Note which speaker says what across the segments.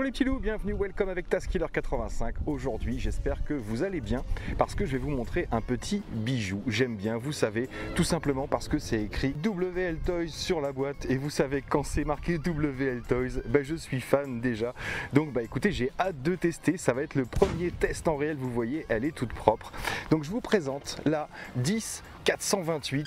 Speaker 1: Bonjour les petits loups, bienvenue, welcome avec Taskiller 85. Aujourd'hui, j'espère que vous allez bien parce que je vais vous montrer un petit bijou. J'aime bien, vous savez, tout simplement parce que c'est écrit WL Toys sur la boîte et vous savez quand c'est marqué WL Toys, je suis fan déjà. Donc écoutez, j'ai hâte de tester, ça va être le premier test en réel, vous voyez, elle est toute propre. Donc je vous présente la 10-428,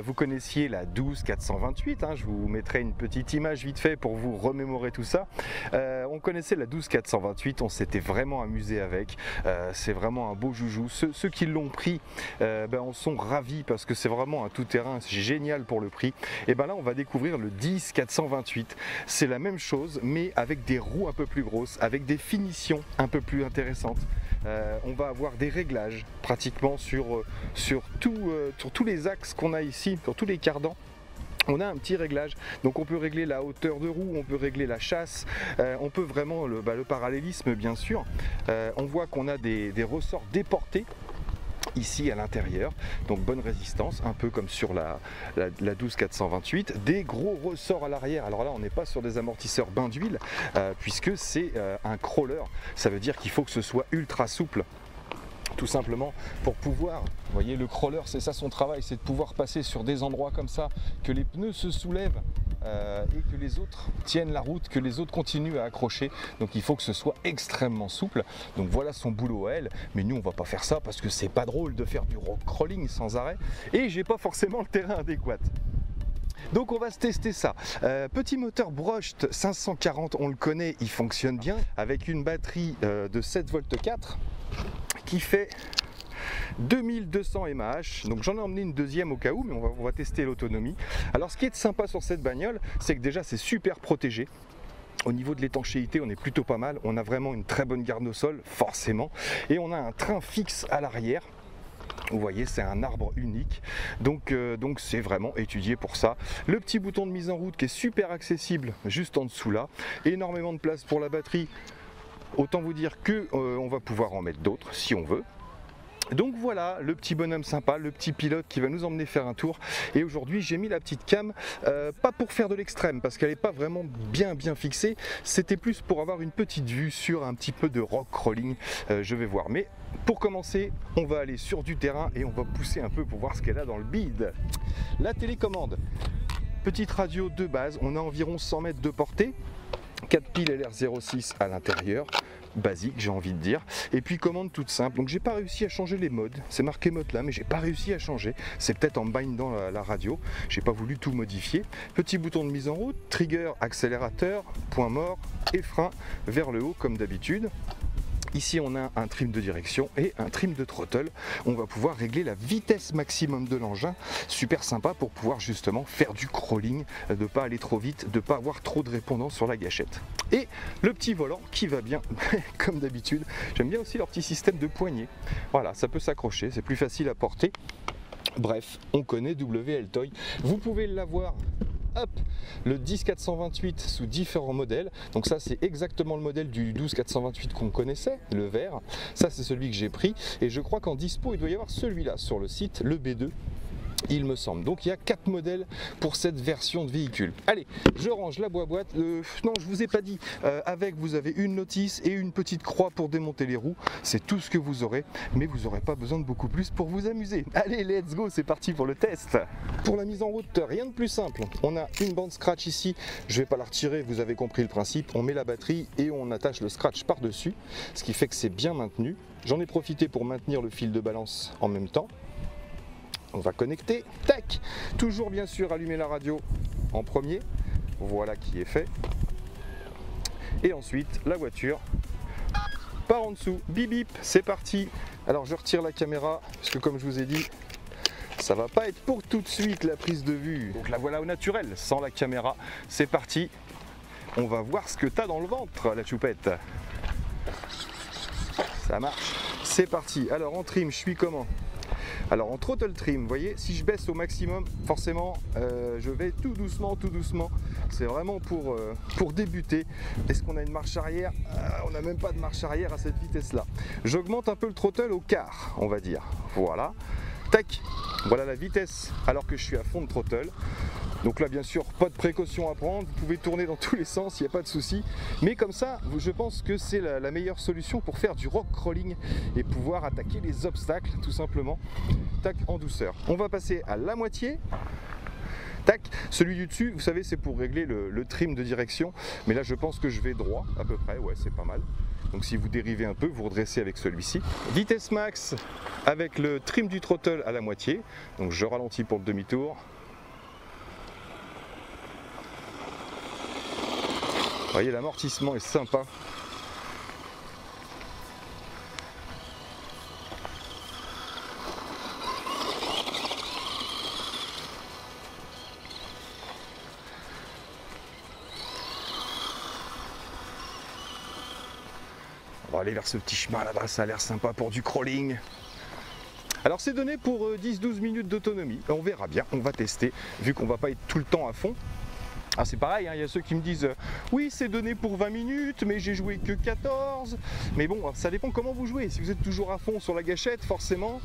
Speaker 1: vous connaissiez la 12-428, je vous mettrai une petite image vite fait pour vous remémorer tout ça. On connaissait la 12-428, on s'était vraiment amusé avec, c'est vraiment un beau joujou. Ceux qui l'ont pris en sont ravis parce que c'est vraiment un tout-terrain, c'est génial pour le prix. Et là on va découvrir le 10-428, c'est la même chose mais avec des roues un peu plus grosses, avec des finitions un peu plus intéressantes. On va avoir des réglages pratiquement sur tous les axes qu'on a ici, sur tous les cardans. On a un petit réglage, donc on peut régler la hauteur de roue, on peut régler la chasse, on peut vraiment le parallélisme bien sûr. On voit qu'on a des ressorts déportés ici à l'intérieur, donc bonne résistance, un peu comme sur la 12-428, des gros ressorts à l'arrière. Alors là on n'est pas sur des amortisseurs bain d'huile puisque c'est un crawler, ça veut dire qu'il faut que ce soit ultra souple. Tout simplement pour pouvoir, vous voyez, le crawler c'est ça son travail, c'est de pouvoir passer sur des endroits comme ça, que les pneus se soulèvent et que les autres tiennent la route, que les autres continuent à accrocher. Donc il faut que ce soit extrêmement souple. Donc voilà son boulot à elle, mais nous on va pas faire ça parce que c'est pas drôle de faire du rock crawling sans arrêt et j'ai pas forcément le terrain adéquat. Donc on va se tester ça. Petit moteur Brushed 540, on le connaît, il fonctionne bien avec une batterie de 7 volts 4 qui fait 2200 mAh, donc j'en ai emmené une deuxième au cas où, mais on va tester l'autonomie. Alors ce qui est sympa sur cette bagnole, c'est que déjà c'est super protégé. Au niveau de l'étanchéité, on est plutôt pas mal, on a vraiment une très bonne garde au sol, forcément, et on a un train fixe à l'arrière. Vous voyez, c'est un arbre unique, donc c'est vraiment étudié pour ça. Le petit bouton de mise en route qui est super accessible juste en dessous là, énormément de place pour la batterie. Autant vous dire que on va pouvoir en mettre d'autres si on veut. Donc voilà, le petit bonhomme sympa, le petit pilote qui va nous emmener faire un tour. Et aujourd'hui j'ai mis la petite cam, pas pour faire de l'extrême parce qu'elle n'est pas vraiment bien fixée. C'était plus pour avoir une petite vue sur un petit peu de rock crawling, je vais voir. Mais pour commencer, on va aller sur du terrain et on va pousser un peu pour voir ce qu'elle a dans le bide. La télécommande, petite radio de base, on a environ 100 mètres de portée. 4 piles LR06 à l'intérieur, basique j'ai envie de dire, et puis commande toute simple. Donc j'ai pas réussi à changer les modes, c'est marqué mode là mais j'ai pas réussi à changer, c'est peut-être en bindant la radio, j'ai pas voulu tout modifier. Petit bouton de mise en route, trigger, accélérateur, point mort et frein vers le haut comme d'habitude. Ici on a un trim de direction et un trim de throttle. On va pouvoir régler la vitesse maximum de l'engin. Super sympa pour pouvoir justement faire du crawling, de ne pas aller trop vite, de ne pas avoir trop de répondants sur la gâchette. Et le petit volant qui va bien, comme d'habitude. J'aime bien aussi leur petit système de poignée. Voilà, ça peut s'accrocher, c'est plus facile à porter. Bref, on connaît WL Toy. Vous pouvez l'avoir. Hop, le 10-428 sous différents modèles. Donc ça c'est exactement le modèle du 12-428 qu'on connaissait, le vert. Ça c'est celui que j'ai pris et je crois qu'en dispo il doit y avoir celui-là sur le site, le B2. Il me semble. Donc il y a 4 modèles pour cette version de véhicule. Allez, je range la boîte. Non, je vous ai pas dit. Avec, vous avez une notice et une petite croix pour démonter les roues. C'est tout ce que vous aurez, mais vous n'aurez pas besoin de beaucoup plus pour vous amuser. Allez, let's go, c'est parti pour le test. Pour la mise en route, rien de plus simple. On a une bande scratch ici. Je vais pas la retirer, vous avez compris le principe. On met la batterie et on attache le scratch par-dessus, ce qui fait que c'est bien maintenu. J'en ai profité pour maintenir le fil de balance en même temps. On va connecter, tac, toujours bien sûr allumer la radio en premier, voilà qui est fait. Et ensuite la voiture part en dessous, bip bip, c'est parti. Alors je retire la caméra, parce que comme je vous ai dit, ça va pas être pour tout de suite la prise de vue. Donc la voilà au naturel, sans la caméra, c'est parti. On va voir ce que t'as dans le ventre, la choupette. Ça marche, c'est parti. Alors en trim, je suis comment ? Alors en throttle trim, vous voyez, si je baisse au maximum, forcément, je vais tout doucement. C'est vraiment pour débuter. Est-ce qu'on a une marche arrière? On n'a même pas de marche arrière à cette vitesse-là. J'augmente un peu le throttle au quart, on va dire. Voilà. Tac. Voilà la vitesse alors que je suis à fond de throttle. Donc là bien sûr pas de précaution à prendre, vous pouvez tourner dans tous les sens, il n'y a pas de souci. Mais comme ça, je pense que c'est la meilleure solution pour faire du rock crawling et pouvoir attaquer les obstacles tout simplement, tac, en douceur. On va passer à la moitié. Tac, celui du dessus, vous savez, c'est pour régler le trim de direction. Mais là, je pense que je vais droit, à peu près, ouais, c'est pas mal. Donc si vous dérivez un peu, vous redressez avec celui-ci. Vitesse max avec le trim du throttle à la moitié. Donc je ralentis pour le demi-tour. Vous voyez, l'amortissement est sympa. On va aller vers ce petit chemin là-bas, ça a l'air sympa pour du crawling. Alors c'est donné pour 10-12 minutes d'autonomie, on verra bien, on va tester, vu qu'on va pas être tout le temps à fond. Ah, c'est pareil, hein, y a ceux qui me disent oui c'est donné pour 20 minutes mais j'ai joué que 14. Mais bon, ça dépend comment vous jouez. Si vous êtes toujours à fond sur la gâchette, forcément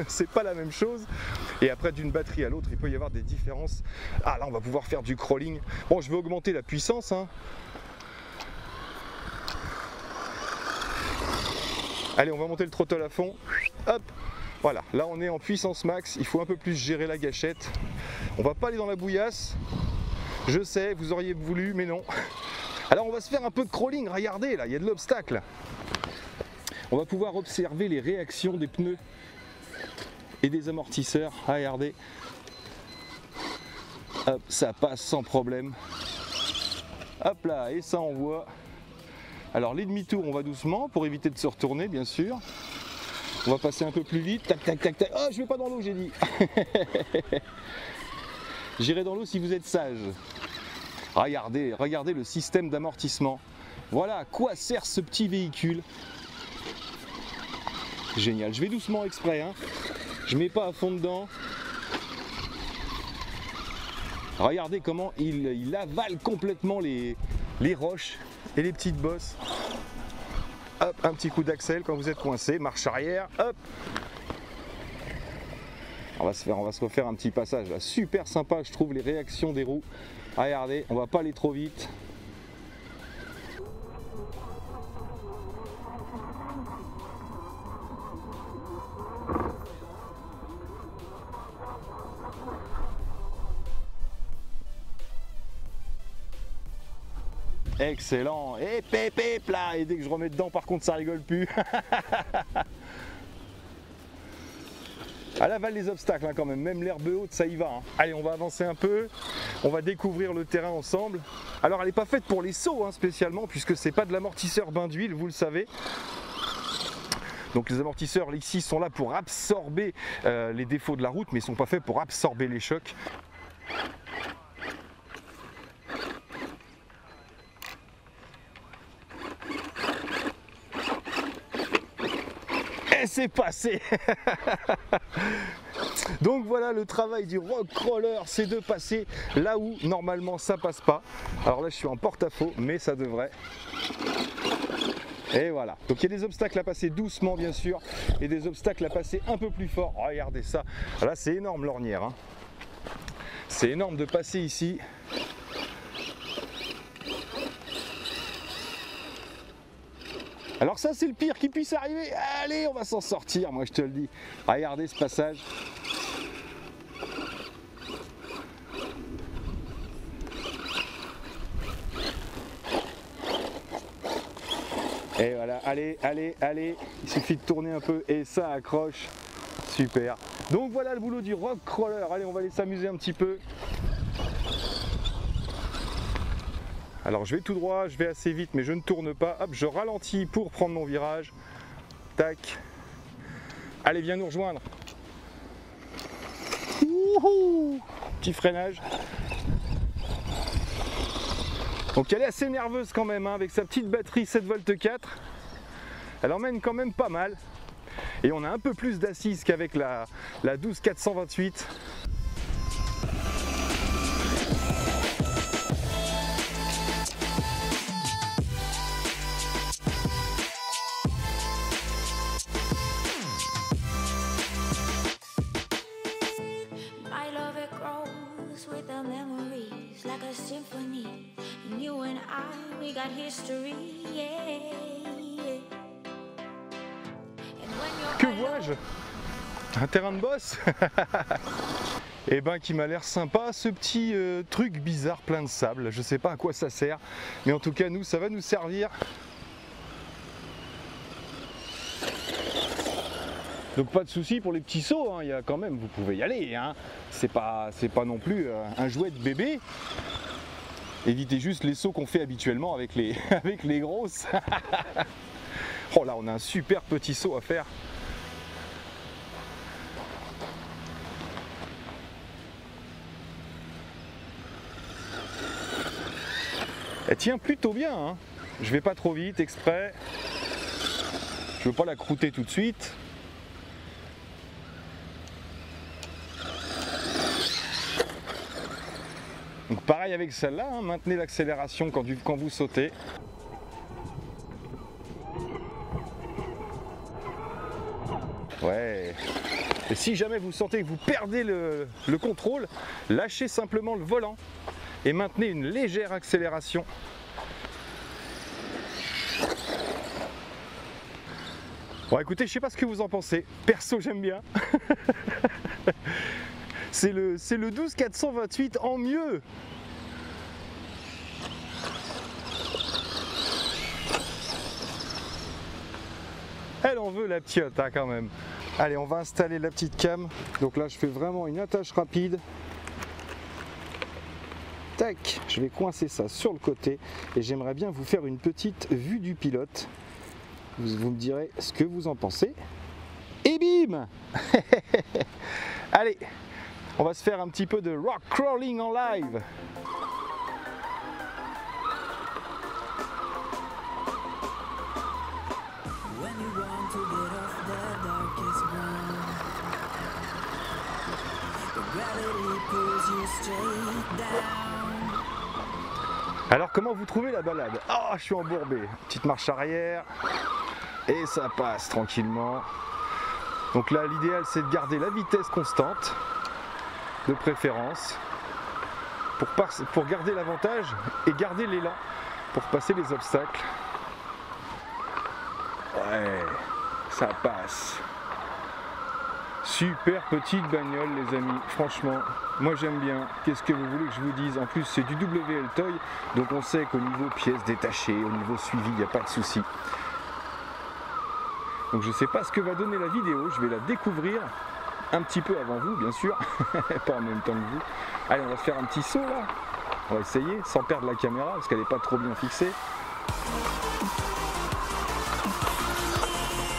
Speaker 1: c'est pas la même chose. Et après d'une batterie à l'autre il peut y avoir des différences. Ah là on va pouvoir faire du crawling. Bon, je vais augmenter la puissance, hein. Allez, on va monter le throttle à fond. Hop, voilà, là on est en puissance max, il faut un peu plus gérer la gâchette. On va pas aller dans la bouillasse. Je sais, vous auriez voulu, mais non. Alors on va se faire un peu de crawling, regardez là, il y a de l'obstacle. On va pouvoir observer les réactions des pneus et des amortisseurs. Regardez. Hop, ça passe sans problème. Hop là, et ça envoie. Alors les demi-tours, on va doucement pour éviter de se retourner, bien sûr. On va passer un peu plus vite. Tac, tac, tac, tac. Oh, je vais pas dans l'eau, j'ai dit. J'irai dans l'eau si vous êtes sage. Regardez, regardez le système d'amortissement. Voilà à quoi sert ce petit véhicule. Génial. Je vais doucement exprès, hein. Je mets pas à fond dedans. Regardez comment il avale complètement les roches et les petites bosses. Hop, un petit coup d'axel quand vous êtes coincé, marche arrière, hop. On va se refaire un petit passage là, super sympa je trouve les réactions des roues. Regardez, on va pas aller trop vite. Excellent, et pépé là, et dès que je remets dedans par contre ça rigole plus. Elle avale les obstacles hein, quand même l'herbe haute ça y va. Hein. Allez, on va avancer un peu, on va découvrir le terrain ensemble. Alors elle n'est pas faite pour les sauts hein, spécialement, puisque c'est pas de l'amortisseur bain d'huile, vous le savez. Donc les amortisseurs ici sont là pour absorber les défauts de la route, mais ils ne sont pas faits pour absorber les chocs. C'est passé. Donc voilà, le travail du rock crawler, c'est de passer là où normalement ça passe pas. Alors là je suis en porte-à-faux, mais ça devrait. Et voilà, donc il y a des obstacles à passer doucement bien sûr, et des obstacles à passer un peu plus fort. Oh, regardez ça, là c'est énorme l'ornière, hein. C'est énorme de passer ici. Alors ça c'est le pire qui puisse arriver. Allez, on va s'en sortir, moi je te le dis. Regardez ce passage. Et voilà, allez, allez, allez. Il suffit de tourner un peu et ça accroche. Super. Donc voilà le boulot du rock crawler. Allez, on va aller s'amuser un petit peu. Alors je vais tout droit, je vais assez vite mais je ne tourne pas. Hop, je ralentis pour prendre mon virage. Tac. Allez, viens nous rejoindre. Wouhou, petit freinage. Donc elle est assez nerveuse quand même hein, avec sa petite batterie 7V4. Elle emmène quand même pas mal. Et on a un peu plus d'assise qu'avec la 12428.
Speaker 2: My love it grows with the memory. like a symphony. And you and I, we got history, yeah. And when you're
Speaker 1: Que vois-je? Un terrain de boss. Et ben qui m'a l'air sympa ce petit truc bizarre plein de sable. Je sais pas à quoi ça sert, mais en tout cas nous ça va nous servir. Donc pas de souci pour les petits sauts, hein. Il y a quand même, vous pouvez y aller, hein. C'est pas non plus un jouet de bébé. Évitez juste les sauts qu'on fait habituellement avec les, avec les grosses. Oh là on a un super petit saut à faire. Elle tient plutôt bien, hein. Je vais pas trop vite exprès. Je veux pas la croûter tout de suite. Donc pareil avec celle-là, hein. Maintenez l'accélération quand vous sautez. Ouais. Et si jamais vous sentez que vous perdez le contrôle, lâchez simplement le volant et maintenez une légère accélération. Bon écoutez, je sais pas ce que vous en pensez. Perso j'aime bien. C'est le 12428 en mieux. Elle en veut la petite hein, quand même. Allez, on va installer la petite cam. Donc là je fais vraiment une attache rapide. Tac, je vais coincer ça sur le côté et j'aimerais bien vous faire une petite vue du pilote. Vous me direz ce que vous en pensez. Et bim. Allez, on va se faire un petit peu de rock crawling en live. Alors comment vous trouvez la balade? Ah, je suis embourbé. Petite marche arrière et ça passe tranquillement. Donc là l'idéal c'est de garder la vitesse constante de préférence pour garder l'avantage et garder l'élan pour passer les obstacles. Ouais, ça passe. Super petite bagnole les amis, franchement, moi j'aime bien. Qu'est-ce que vous voulez que je vous dise? En plus c'est du WL Toy, donc on sait qu'au niveau pièces détachées, au niveau suivi, il n'y a pas de souci. Donc je ne sais pas ce que va donner la vidéo, je vais la découvrir un petit peu avant vous bien sûr, pas en même temps que vous. Allez, on va se faire un petit saut là, on va essayer sans perdre la caméra parce qu'elle n'est pas trop bien fixée.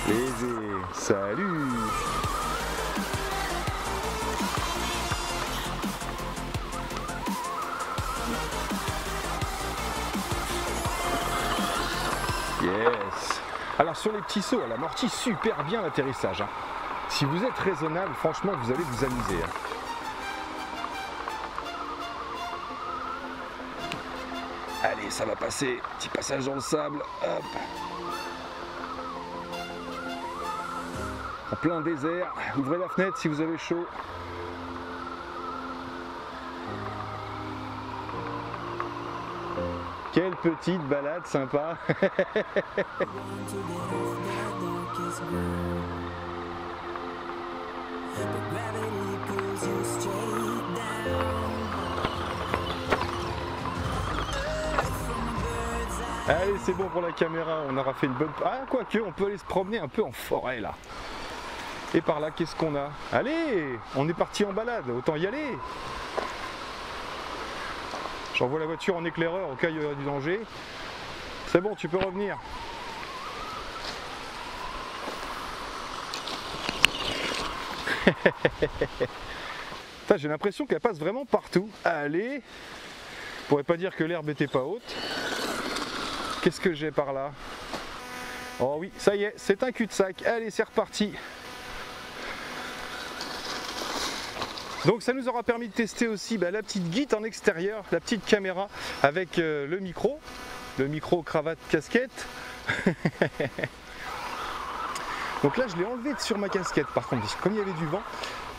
Speaker 1: Léger, salut! Yes. Alors sur les petits sauts, elle amortit super bien l'atterrissage. Hein. Si vous êtes raisonnable, franchement, vous allez vous amuser. Hein. Allez, ça va passer. Petit passage dans le sable. Hop. En plein désert. Ouvrez la fenêtre si vous avez chaud. Quelle petite balade sympa. Allez, c'est bon pour la caméra, on aura fait une bonne... Ah, quoique, on peut aller se promener un peu en forêt là. Et par là, qu'est-ce qu'on a? Allez, on est parti en balade, autant y aller. J'envoie la voiture en éclaireur au cas où il y aurait du danger. C'est bon, tu peux revenir. J'ai l'impression qu'elle passe vraiment partout. Allez, je pourrais pas dire que l'herbe était pas haute. Qu'est-ce que j'ai par là? Oh oui, ça y est, c'est un cul-de-sac. Allez, c'est reparti. Donc ça nous aura permis de tester aussi la petite guide en extérieur, la petite caméra avec le micro cravate casquette. Donc là je l'ai enlevé sur ma casquette par contre, comme il y avait du vent,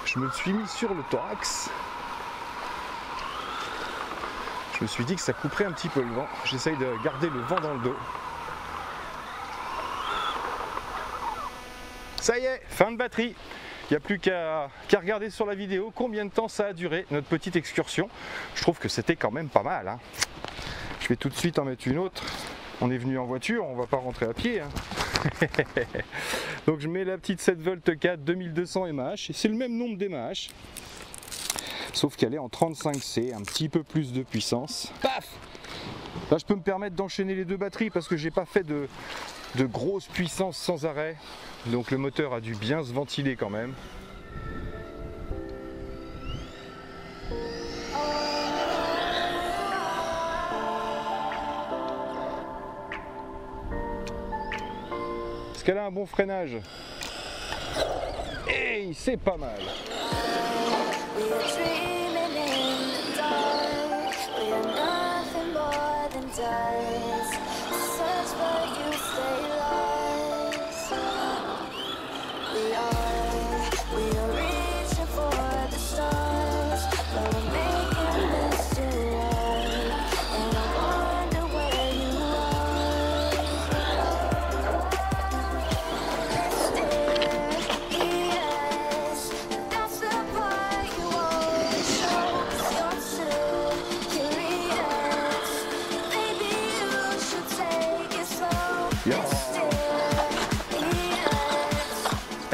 Speaker 1: je me suis mis sur le thorax. Je me suis dit que ça couperait un petit peu le vent. J'essaye de garder le vent dans le dos. Ça y est, fin de batterie. Il n'y a plus qu'à regarder sur la vidéo combien de temps ça a duré, notre petite excursion. Je trouve que c'était quand même pas mal, hein. Je vais tout de suite en mettre une autre. On est venu en voiture, on va pas rentrer à pied, hein. Donc je mets la petite 7V 4 2200 mAh, et c'est le même nombre d'mAh, sauf qu'elle est en 35C, un petit peu plus de puissance. Paf! Là je peux me permettre d'enchaîner les deux batteries parce que j'ai pas fait de grosse puissance sans arrêt, donc le moteur a dû bien se ventiler quand même. Est-ce qu'elle a un bon freinage? Hey, c'est pas mal.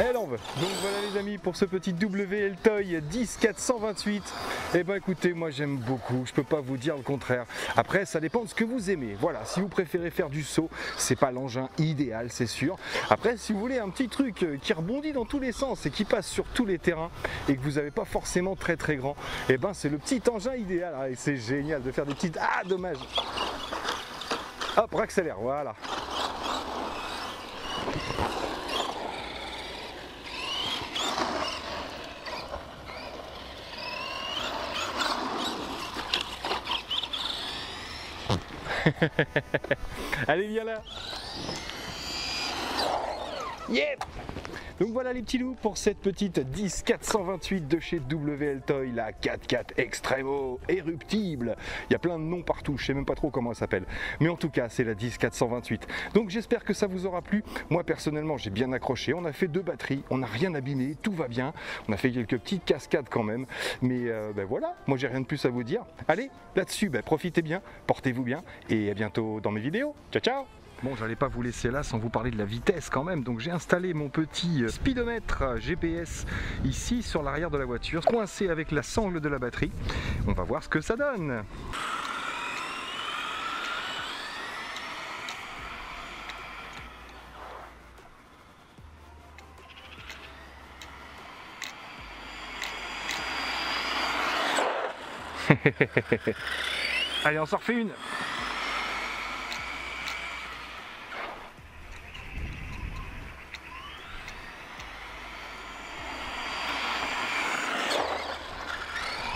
Speaker 1: Elle en veut. Donc voilà les amis pour ce petit WL-Toy 10428. Et ben écoutez, moi j'aime beaucoup, je peux pas vous dire le contraire. Après ça dépend de ce que vous aimez. Voilà, si vous préférez faire du saut, c'est pas l'engin idéal, c'est sûr. Après si vous voulez un petit truc qui rebondit dans tous les sens et qui passe sur tous les terrains et que vous n'avez pas forcément très grand, et ben c'est le petit engin idéal. Ah, et c'est génial de faire des petites... Ah dommage. Hop, réaccélère, voilà. Allez, viens là. Yep. Donc voilà les petits loups pour cette petite 10428 de chez WL-Toy, la 4x4 Extremo éruptible. Il y a plein de noms partout, je sais même pas trop comment elle s'appelle. Mais en tout cas, c'est la 10428. Donc j'espère que ça vous aura plu. Moi personnellement, j'ai bien accroché. On a fait 2 batteries, on n'a rien abîmé, tout va bien. On a fait quelques petites cascades quand même. Mais ben voilà, moi j'ai rien de plus à vous dire. Allez, là-dessus, ben, profitez bien, portez-vous bien et à bientôt dans mes vidéos. Ciao, ciao! Bon, j'allais pas vous laisser là sans vous parler de la vitesse quand même, donc j'ai installé mon petit speedomètre GPS ici sur l'arrière de la voiture, coincé avec la sangle de la batterie. On va voir ce que ça donne. Allez, on s'en refait une.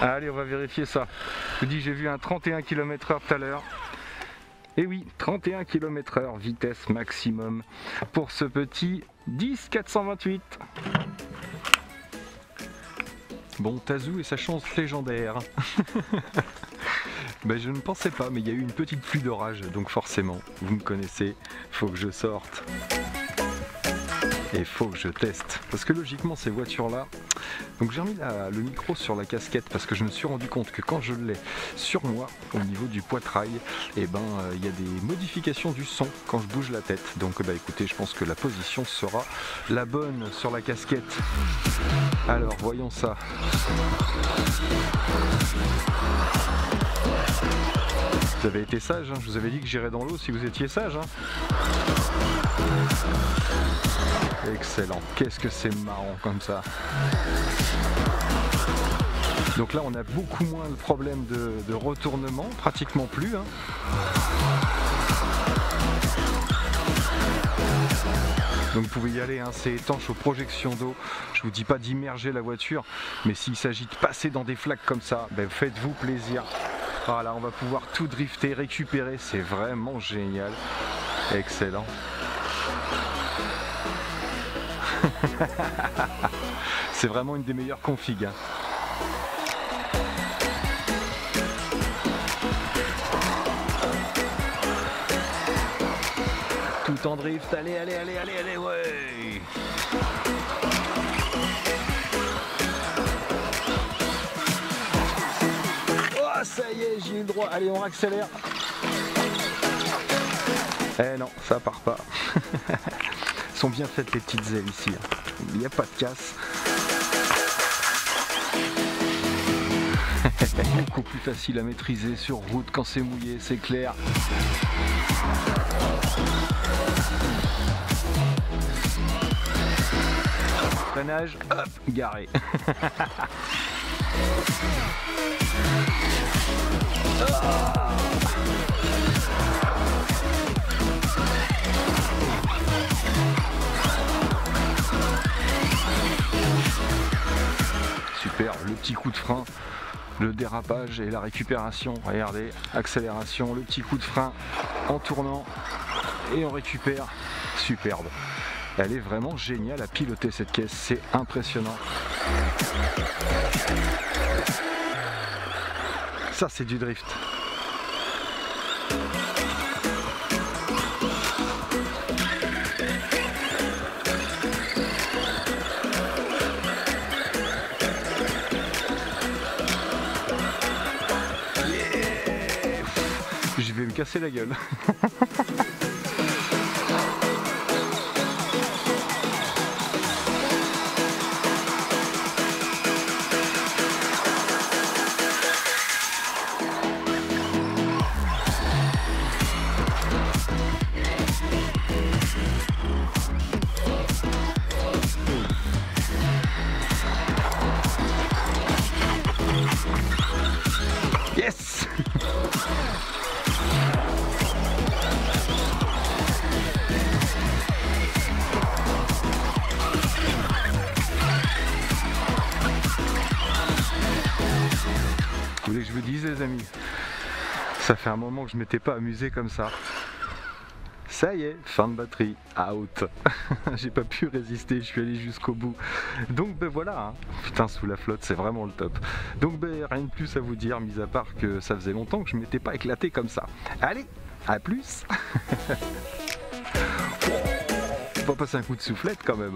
Speaker 1: Allez, on va vérifier ça. Je vous dis, j'ai vu un 31 km/h tout à l'heure. Et oui, 31 km/h, vitesse maximum pour ce petit 10428. Bon, Tazou et sa chance légendaire. Ben, je ne pensais pas, mais il y a eu une petite pluie d'orage, donc forcément, vous me connaissez, faut que je sorte. Et il faut que je teste, parce que logiquement ces voitures-là, donc j'ai remis le micro sur la casquette parce que je me suis rendu compte que quand je l'ai sur moi, au niveau du poitrail, et ben il y a des modifications du son quand je bouge la tête. Donc bah écoutez, je pense que la position sera la bonne sur la casquette. Alors voyons ça. Vous avez été sage, hein, je vous avais dit que j'irais dans l'eau si vous étiez sage. Hein. Excellent, qu'est-ce que c'est marrant comme ça. Donc là on a beaucoup moins le problème de retournement, pratiquement plus. Hein. Donc vous pouvez y aller, hein, c'est étanche aux projections d'eau. Je vous dis pas d'immerger la voiture, mais s'il s'agit de passer dans des flaques comme ça, ben faites-vous plaisir. Voilà, on va pouvoir tout drifter, récupérer, c'est vraiment génial. Excellent. C'est vraiment une des meilleures configs. Hein. tout en drift. Allez, allez, allez, allez, allez, ouais. Oh, ça y est, j'ai eu le droit. Allez, on accélère. Eh non, ça part pas. Sont bien faites les petites ailes ici. Il n'y a pas de casse. Beaucoup plus facile à maîtriser sur route quand c'est mouillé, c'est clair. Freinage, hop, garé. Super, le petit coup de frein, le dérapage et la récupération. Regardez, accélération, le petit coup de frein en tournant et on récupère. Superbe. Elle est vraiment géniale à piloter cette caisse, c'est impressionnant. Ça c'est du drift. Je vais me casser la gueule. Yes. Vous voulez que je vous dise, les amis, ça fait un moment que je m'étais pas amusé comme ça. Ça y est, fin de batterie, out. J'ai pas pu résister, je suis allé jusqu'au bout. Donc ben voilà, hein. Putain, sous la flotte, c'est vraiment le top. Donc ben rien de plus à vous dire, mis à part que ça faisait longtemps que je m'étais pas éclaté comme ça. Allez, à plus. On va passer un coup de soufflette quand même.